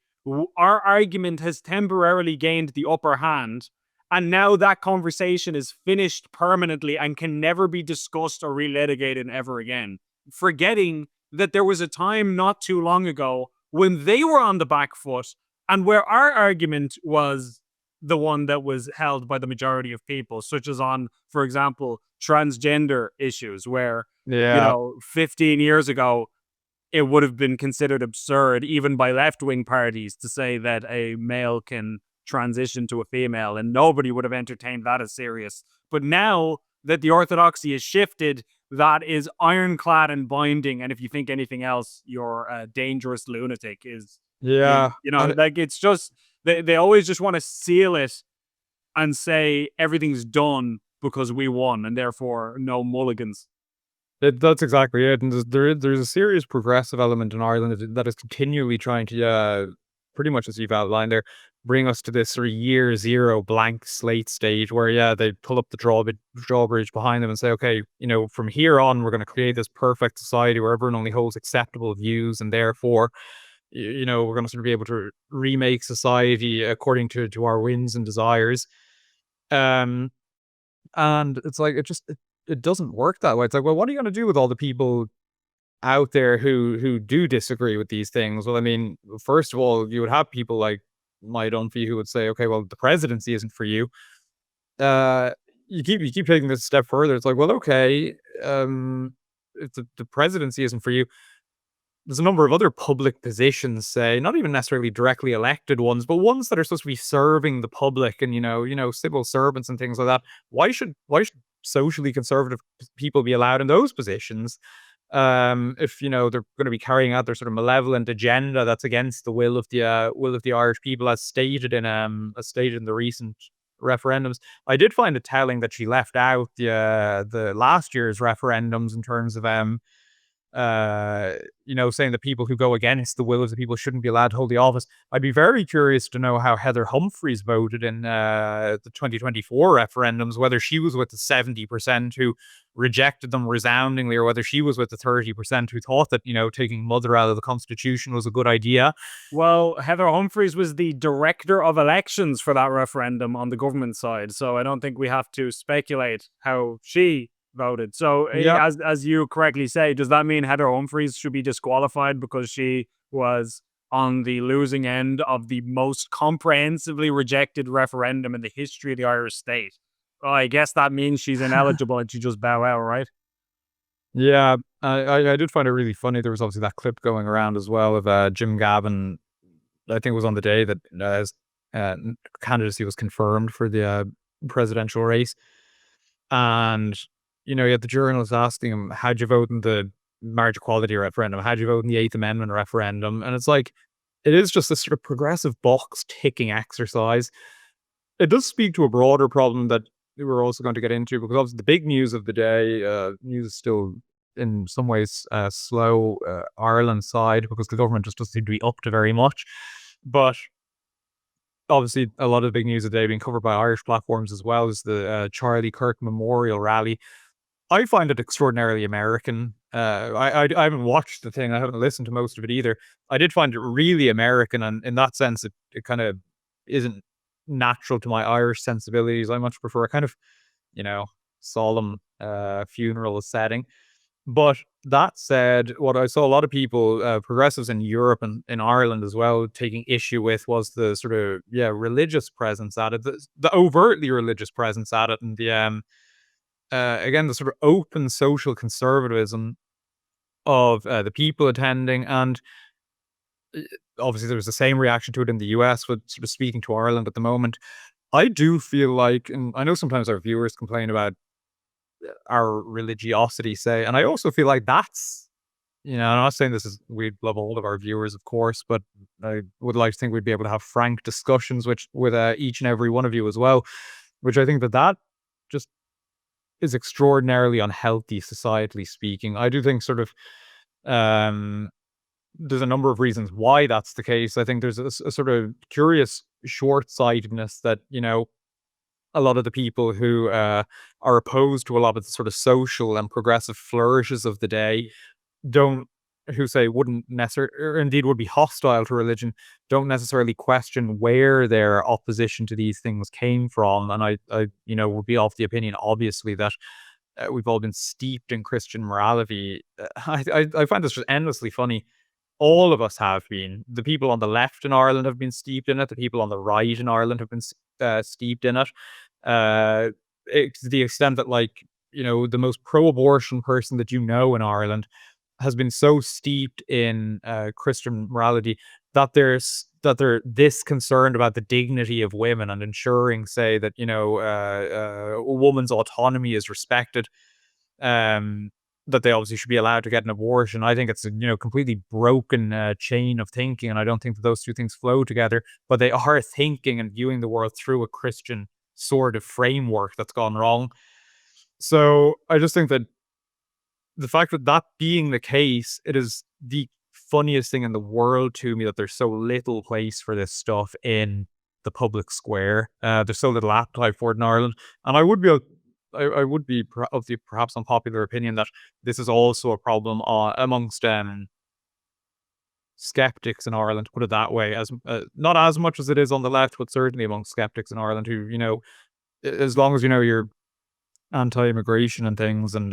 our argument has temporarily gained the upper hand, and now that conversation is finished permanently and can never be discussed or relitigated ever again. Forgetting that there was a time not too long ago when they were on the back foot and where our argument was the one that was held by the majority of people, such as on, for example, transgender issues, where, 15 years ago, it would have been considered absurd, even by left-wing parties, to say that a male can transition to a female, and nobody would have entertained that as serious. But now that the orthodoxy is shifted, that is ironclad and binding, and if you think anything else, you're a dangerous lunatic. It's just, they always just want to seal it and say everything's done because we won, and therefore no mulligans. That's exactly it. And there's a serious progressive element in Ireland that is continually trying to, pretty much as you've outlined there, bring us to this sort of year zero blank slate stage where, they pull up the drawbridge behind them and say, okay, from here on, we're going to create this perfect society where everyone only holds acceptable views, and therefore, we're going to sort of be able to remake society according to our whims and desires. And it's like, it doesn't work that way. It's like, well, what are you going to do with all the people out there who do disagree with these things? Well, I mean, first of all, you would have people like Maya Dunphy who would say, okay, well, the presidency isn't for you. You keep taking this a step further. It's like, well, okay, if the presidency isn't for you, there's a number of other public positions, say, not even necessarily directly elected ones, but ones that are supposed to be serving the public and, civil servants and things like that. Why should socially conservative people be allowed in those positions? If they're going to be carrying out their sort of malevolent agenda that's against the will of the Irish people, as stated in the recent referendums. I did find it telling that she left out the last year's referendums in terms of saying that people who go against the will of the people shouldn't be allowed to hold the office. I'd be very curious to know how Heather Humphreys voted in the 2024 referendums, whether she was with the 70% who rejected them resoundingly, or whether she was with the 30% who thought that, taking mother out of the Constitution was a good idea. Well, Heather Humphreys was the director of elections for that referendum on the government side, so I don't think we have to speculate how she voted. So, Yeah. as you correctly say, does that mean Heather Humphreys should be disqualified because she was on the losing end of the most comprehensively rejected referendum in the history of the Irish state? Well, I guess that means she's ineligible and she just bow out, right? Yeah, I did find it really funny. There was obviously that clip going around as well of Jim Gavin. I think it was on the day that his candidacy was confirmed for the presidential race, and you had the journalist asking him, "How'd you vote in the marriage equality referendum? How'd you vote in the Eighth Amendment referendum?" And it's like, it is just this sort of progressive box ticking exercise. It does speak to a broader problem that we're also going to get into, because obviously the big news of the day, news is still in some ways slow Ireland side, because the government just doesn't seem to be up to very much. But obviously a lot of the big news of the day being covered by Irish platforms as well is the Charlie Kirk Memorial Rally. I find it extraordinarily American. I haven't watched the thing. I haven't listened to most of it either. I did find it really American, and in that sense, it kind of isn't natural to my Irish sensibilities. I much prefer a kind of, solemn funeral setting. But that said, what I saw a lot of people, progressives in Europe and in Ireland as well, taking issue with was the sort of religious presence at it, the overtly religious presence at it, and the again the sort of open social conservatism of the people attending. And obviously there was the same reaction to it in the US, with sort of speaking to Ireland at the moment. I do feel like, and I know sometimes our viewers complain about our religiosity, say, and I also feel like that's, I'm not saying this is, we'd love all of our viewers, of course, but I would like to think we'd be able to have frank discussions with each and every one of you as well, which I think that just is extraordinarily unhealthy, societally speaking. I do think sort of, there's a number of reasons why that's the case. I think there's a sort of curious short-sightedness that, a lot of the people who are opposed to a lot of the sort of social and progressive flourishes of the day who say wouldn't necessarily, or indeed would be hostile to religion, don't necessarily question where their opposition to these things came from. And I would be of the opinion, obviously, that we've all been steeped in Christian morality. I find this just endlessly funny. All of us have been. The people on the left in Ireland have been steeped in it. The people on the right in Ireland have been steeped in it. To the extent that, like, the most pro-abortion person that in Ireland has been so steeped in Christian morality that they're this concerned about the dignity of women and ensuring, say, that a woman's autonomy is respected. That they obviously should be allowed to get an abortion. I think it's a completely broken chain of thinking, and I don't think that those two things flow together. But they are thinking and viewing the world through a Christian sort of framework that's gone wrong. So I just think that the fact that being the case, it is the funniest thing in the world to me that there's so little place for this stuff in the public square. There's so little appetite for it in Ireland, and I would be of the perhaps unpopular opinion that this is also a problem amongst skeptics in Ireland, to put it that way, as not as much as it is on the left, but certainly among skeptics in Ireland who, as long as you're anti-immigration and things, and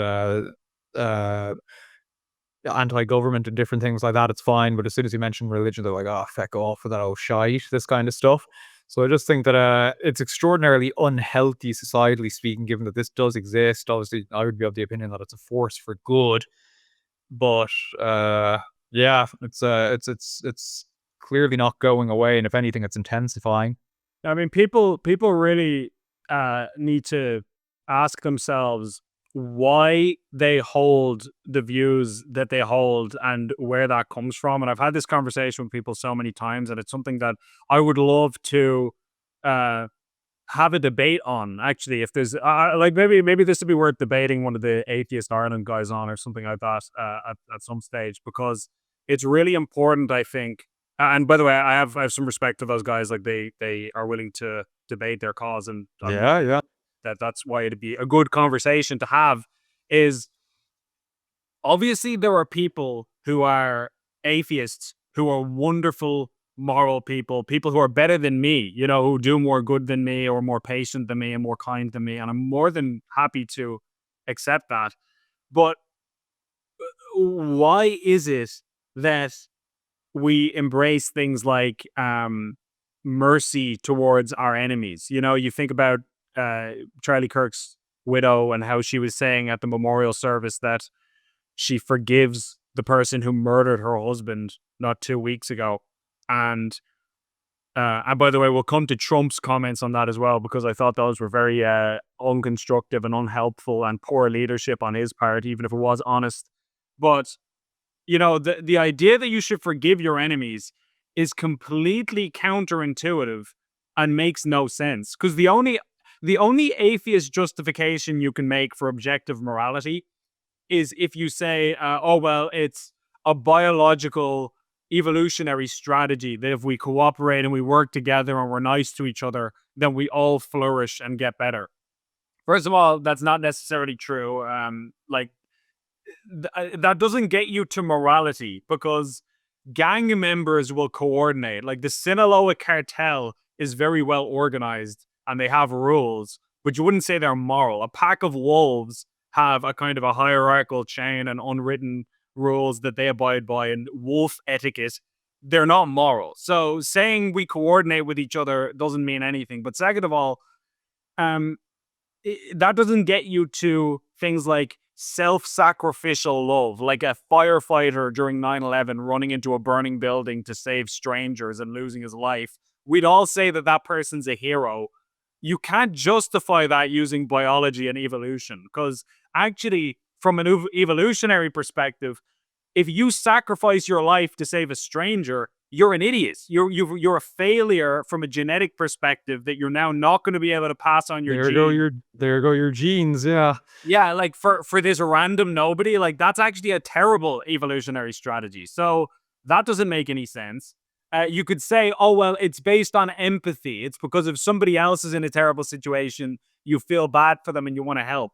anti-government and different things like that, it's fine. But as soon as you mention religion, they're like, "Oh, feck off with that old shite," this kind of stuff. So I just think that it's extraordinarily unhealthy, societally speaking, given that this does exist. Obviously, I would be of the opinion that it's a force for good, but Yeah, it's clearly not going away, and if anything, it's intensifying. I mean, people really need to ask themselves why they hold the views that they hold and where that comes from. And I've had this conversation with people so many times, and it's something that I would love to uh, have a debate on. Actually, if there's like maybe this would be worth debating one of the atheist Ireland guys on or something like that at some stage, because it's really important, I think. And by the way, I have some respect to those guys. Like they are willing to debate their cause, and Yeah, yeah. that's why it'd be a good conversation to have. Is obviously there are people who are atheists who are wonderful moral people, people who are better than me, you know, who do more good than me or more patient than me and more kind than me, and I'm more than happy to accept that. But why is it that we embrace things like mercy towards our enemies? You know, you think about uh Charlie Kirk's widow and how she was saying at the memorial service that she forgives the person who murdered her husband not 2 weeks ago. And by the way, we'll come to Trump's comments on that as well, because I thought those were very unconstructive and unhelpful and poor leadership on his part, even if it was honest. But you know, the idea that you should forgive your enemies is completely counterintuitive and makes no sense. Because the only atheist justification you can make for objective morality is if you say, oh, well, it's a biological evolutionary strategy that if we cooperate and we work together and we're nice to each other, then we all flourish and get better. First of all, that's not necessarily true. That doesn't get you to morality, because gang members will coordinate. Like the Sinaloa cartel is very well organized and they have rules, but you wouldn't say they're moral. A pack of wolves have a kind of a hierarchical chain and unwritten rules that they abide by and wolf etiquette. They're not moral. So saying we coordinate with each other doesn't mean anything. But second of all, um, that doesn't get you to things like self-sacrificial love, like a firefighter during 9/11 running into a burning building to save strangers and losing his life. We'd all say that that person's a hero. You can't justify that using biology and evolution, because actually, from an evolutionary perspective, if you sacrifice your life to save a stranger, you're an idiot. You're a failure from a genetic perspective that you're now not going to be able to pass on your gene. There go your genes, yeah. Yeah, like for this random nobody, like that's actually a terrible evolutionary strategy. So that doesn't make any sense. You could say, oh well, it's based on empathy. It's because if somebody else is in a terrible situation, you feel bad for them and you want to help.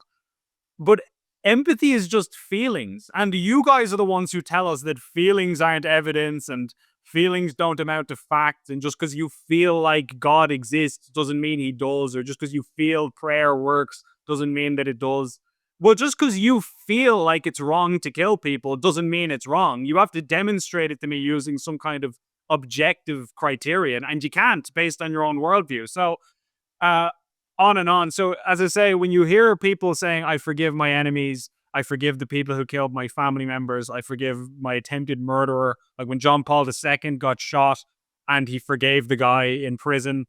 But empathy is just feelings. And you guys are the ones who tell us that feelings aren't evidence and feelings don't amount to facts. And just because you feel like God exists doesn't mean he does. Or just because you feel prayer works doesn't mean that it does. Well, just because you feel like it's wrong to kill people doesn't mean it's wrong. You have to demonstrate it to me using some kind of objective criterion. And you can't based on your own worldview. So, uh, on and on. So, as I say, when you hear people saying, I forgive my enemies, I forgive the people who killed my family members, I forgive my attempted murderer, like when John Paul II got shot and he forgave the guy in prison,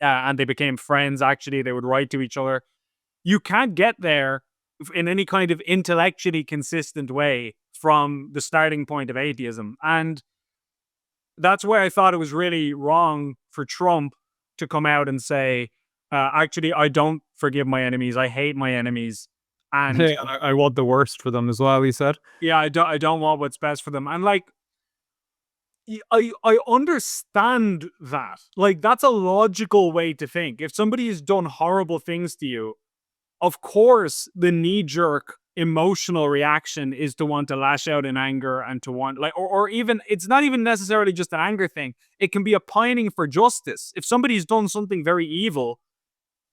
and they became friends, actually, they would write to each other. You can't get there in any kind of intellectually consistent way from the starting point of atheism. And that's where I thought it was really wrong for Trump to come out and say, actually, I don't forgive my enemies. I hate my enemies. And Hey, I want the worst for them as well, he said. yeah, I don't want what's best for them. And like, I understand that. Like, that's a logical way to think. If somebody has done horrible things to you, of course, the knee jerk emotional reaction is to want to lash out in anger and to want, like, or even, it's not even necessarily just an anger thing. It can be a pining for justice. If somebody's done something very evil,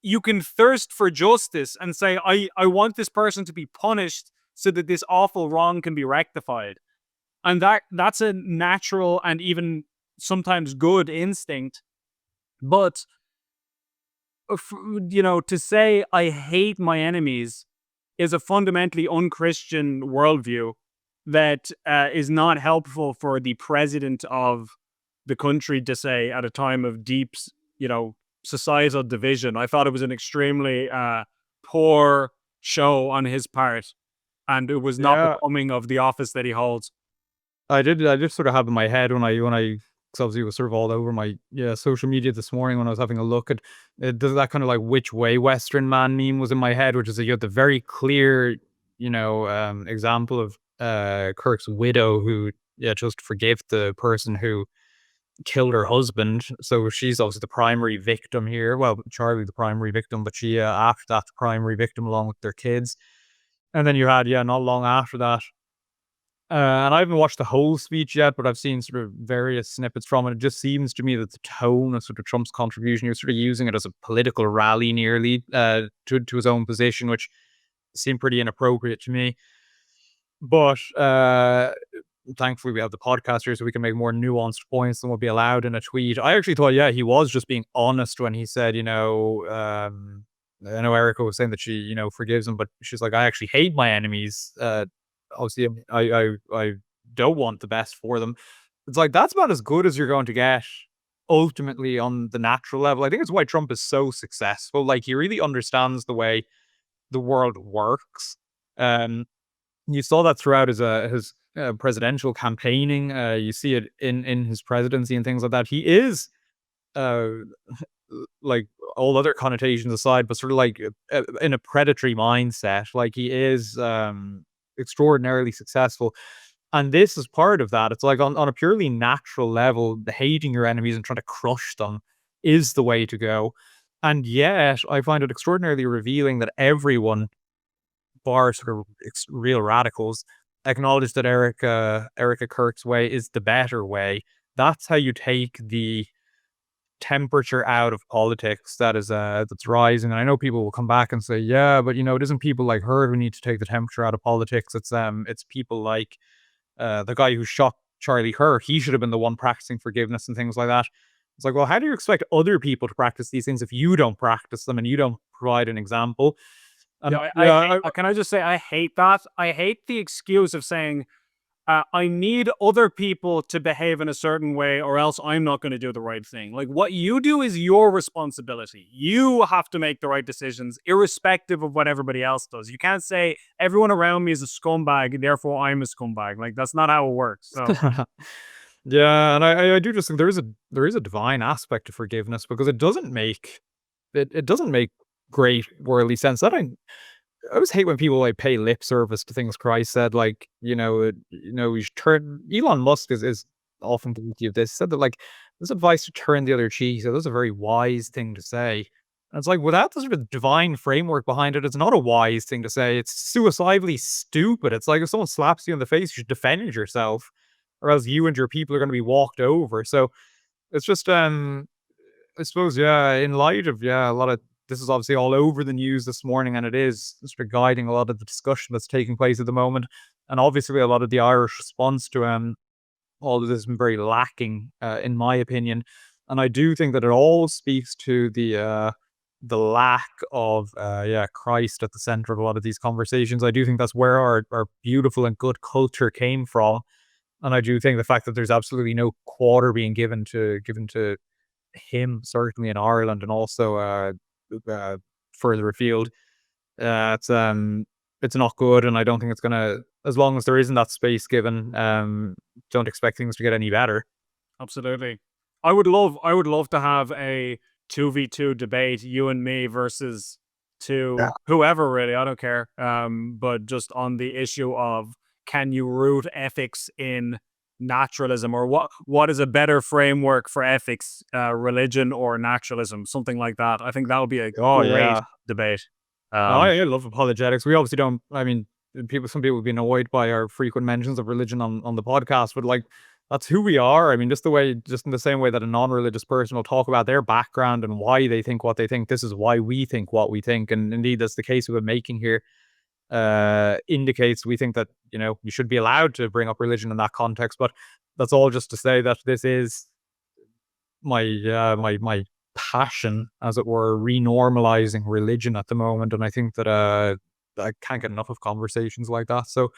you can thirst for justice and say, I want this person to be punished so that this awful wrong can be rectified. And that's a natural and even sometimes good instinct. But to say I hate my enemies is a fundamentally unchristian worldview. that is not helpful for the president of the country to say at a time of deep, societal division. I thought it was an extremely poor show on his part, and it was not Yeah, becoming of the office that he holds. I just sort of have in my head when I 'cause obviously it was sort of all over my, yeah, social media this morning when I was having a look at, does that kind of like which way Western man meme was in my head, which is that you had the very clear, example of Kirk's widow who, yeah, just forgave the person who killed her husband. So she's obviously the primary victim here. Well, Charlie the primary victim, but she, after that, the primary victim along with their kids. And then you had, yeah, not long after that, and I haven't watched the whole speech yet, but I've seen sort of various snippets from it. It just seems to me that the tone of sort of Trump's contribution, he was sort of using it as a political rally nearly, to his own position, which seemed pretty inappropriate to me. But thankfully, we have the podcast here, so we can make more nuanced points than would be allowed in a tweet. I actually thought, yeah, he was just being honest when he said, I know Erica was saying that she, forgives him, but she's like, I actually hate my enemies. Obviously, I don't want the best for them. It's like that's about as good as you're going to get ultimately on the natural level. I think it's why Trump is so successful. Like he really understands the way the world works. Um, you saw that throughout his presidential campaigning. You see it in his presidency and things like that. He is uh like all other connotations aside, but sort of like in a predatory mindset. Like he is extraordinarily successful. And this is part of that. It's like on a purely natural level, the hating your enemies and trying to crush them is the way to go. And yet, I find it extraordinarily revealing that everyone, bar sort of real radicals, acknowledge that Erica Kirk's way is the better way. That's how you take the temperature out of politics that is that's rising. And I know people will come back and say, yeah, but it isn't people like her who need to take the temperature out of politics. It's people like the guy who shot Charlie Kirk. He should have been the one practicing forgiveness and things like that. It's like, well, how do you expect other people to practice these things if you don't practice them and you don't provide an example? And Yeah, I yeah, hate, can I just say I hate that? I hate the excuse of saying I need other people to behave in a certain way, or else I'm not going to do the right thing. Like what you do is your responsibility. You have to make the right decisions, irrespective of what everybody else does. You can't say everyone around me is a scumbag, therefore I'm a scumbag. Like that's not how it works. So yeah, and I do just think there is a divine aspect to forgiveness because it doesn't make great worldly sense. I always hate when people like pay lip service to things Christ said, like, you should turn. Elon Musk is often guilty of this. He said that like this advice to turn the other cheek. He said that's a very wise thing to say. And it's like without the sort of divine framework behind it, it's not a wise thing to say. It's suicidally stupid. It's like if someone slaps you in the face, you should defend yourself, or else you and your people are going to be walked over. So it's just I suppose, yeah, in light of, yeah, a lot of this is obviously all over the news this morning, and it is sort of guiding a lot of the discussion that's taking place at the moment. And obviously, a lot of the Irish response to all of this has been very lacking, in my opinion. And I do think that it all speaks to the lack of, yeah, Christ at the center of a lot of these conversations. I do think that's where our beautiful and good culture came from. And I do think the fact that there's absolutely no quarter being given to him, certainly in Ireland and also uh, further afield. It's not good, and I don't think it's gonna. As long as there isn't that space given, don't expect things to get any better. absolutely. I would love to have a 2v2 debate, you and me versus Yeah. to whoever really, I don't care. But just on the issue of can you root ethics in naturalism, or what is a better framework for ethics, religion or naturalism, something like that. I think that would be a Oh great yeah. debate. Oh, Um, I love apologetics. We obviously don't. I mean, some people would be annoyed by our frequent mentions of religion on the podcast, but like that's who we are. I mean, just in the same way that a non-religious person will talk about their background and why they think what they think. This is why we think what we think, and indeed, that's the case we've been making here. Indicates we think that you should be allowed to bring up religion in that context, but that's all just to say that this is my passion, as it were, renormalizing religion at the moment, and I think that I can't get enough of conversations like that. So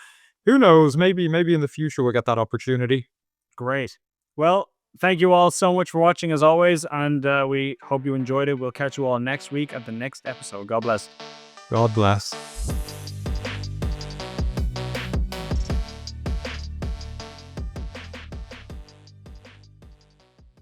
Who knows? Maybe in the future we'll get that opportunity. Great. Well, thank you all so much for watching as always, and we hope you enjoyed it. We'll catch you all next week at the next episode. God bless. God bless.